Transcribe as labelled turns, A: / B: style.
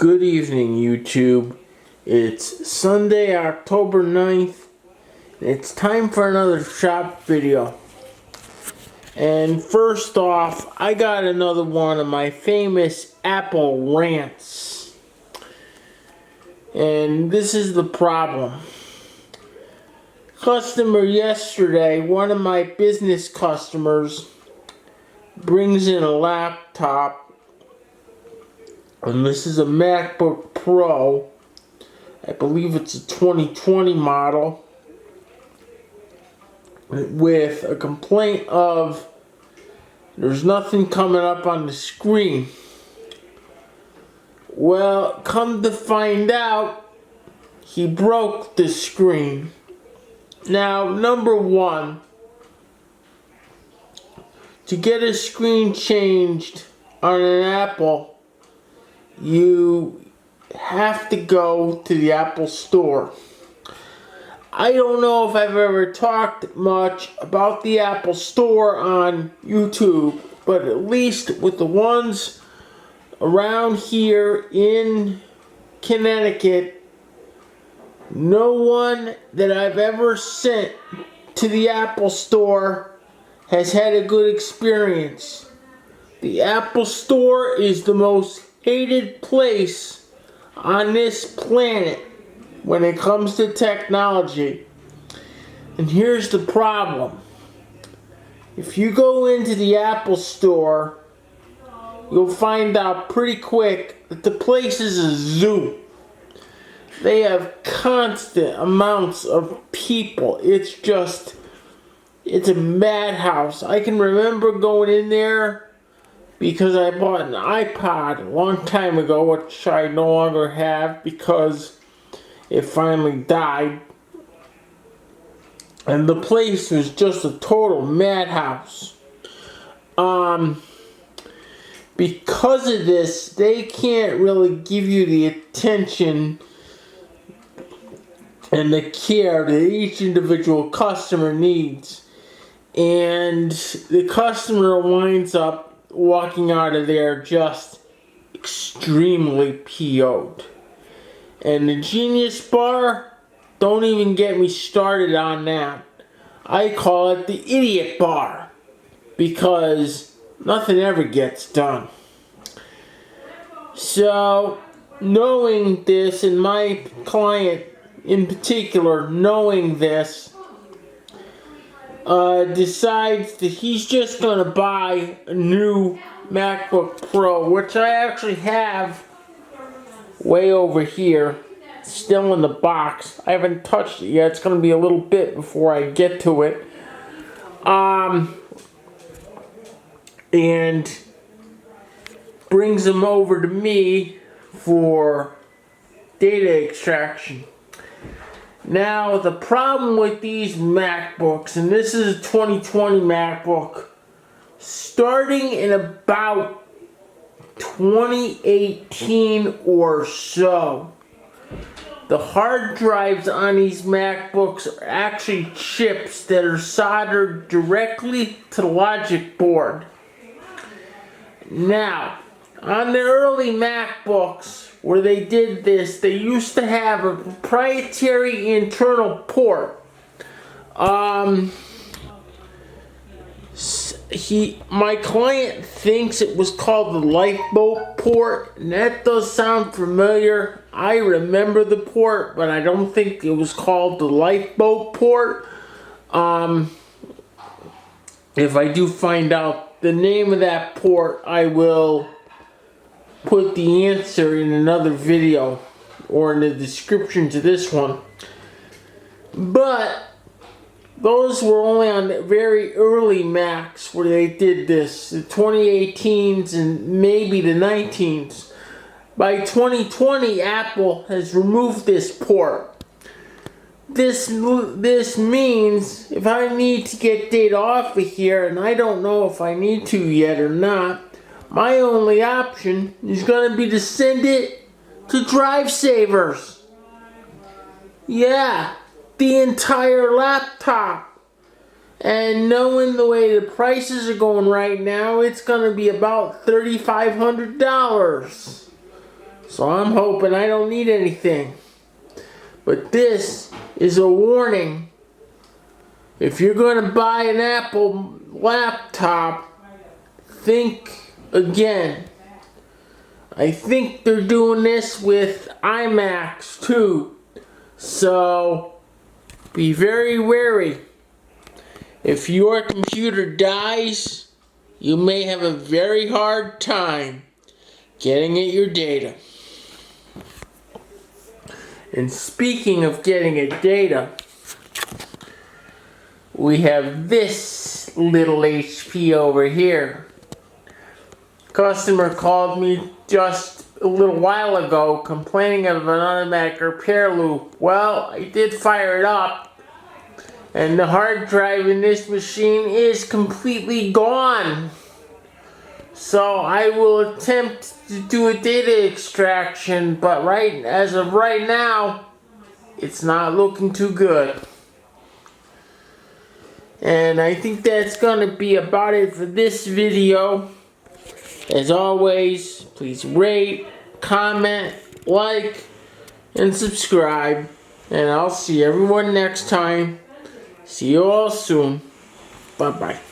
A: Good evening, YouTube. It's Sunday, October 9th. And it's time for another shop video. And first off, I got another one of my famous Apple rants. And this is the problem. Customer yesterday, one of my business customers, brings in a laptop. And this is a Macbook Pro. I believe it's a 2020 model. With a complaint of there's nothing coming up on the screen. Well, come to find out, he broke the screen. Now, number one, to get a screen changed on an Apple, you have to go to the Apple Store. I don't know if I've ever talked much about the Apple Store on YouTube, but at least with the ones around here in Connecticut, no one that I've ever sent to the Apple Store has had a good experience. The Apple Store is the most hated place on this planet when it comes to technology. And here's the problem. If you go into the Apple Store, you'll find out pretty quick that the place is a zoo. They have constant amounts of people. It's a madhouse. I can remember going in there because I bought an iPod a long time ago, which I no longer have because it finally died. And the place was just a total madhouse. Because of this, they can't really give you the attention and the care that each individual customer needs. And the customer winds up walking out of there just extremely PO'd. And the Genius Bar, don't even get me started on that. I call it the Idiot Bar because nothing ever gets done. So, knowing this, and my client in particular knowing this, decides that he's just going to buy a new MacBook Pro, which I actually have way over here, still in the box. I haven't touched it yet. It's going to be a little bit before I get to it. And brings them over to me for data extraction. Now, the problem with these MacBooks, and this is a 2020 MacBook, starting in about 2018 or so, the hard drives on these MacBooks are actually chips that are soldered directly to the logic board. Now, on the early MacBooks where they did this, they used to have a proprietary internal port. My client thinks it was called the lifeboat port, and that does sound familiar. I remember the port, but I don't think it was called the lifeboat port. If I do find out the name of that port, I will put the answer in another video or in the description to this one. But those were only on the very early Macs where they did this, the 2018s and maybe the 19s. By 2020, Apple has removed this port. This means if I need to get data off of here, and I don't know if I need to yet or not, my only option is going to be to send it to Drive Savers. Yeah, the entire laptop. And knowing the way the prices are going right now, it's going to be about $3,500. So I'm hoping I don't need anything. But this is a warning. If you're going to buy an Apple laptop, think again. I think they're doing this with iMacs too. So be very wary. If your computer dies, you may have a very hard time getting at your data. And speaking of getting at data, we have this little HP over here. Customer called me just a little while ago complaining of an automatic repair loop. Well, I did fire it up, and the hard drive in this machine is completely gone. So I will attempt to do a data extraction, but as of right now, it's not looking too good. And I think that's gonna be about it for this video. As always, please rate, comment, like, and subscribe. And I'll see everyone next time. See you all soon. Bye-bye.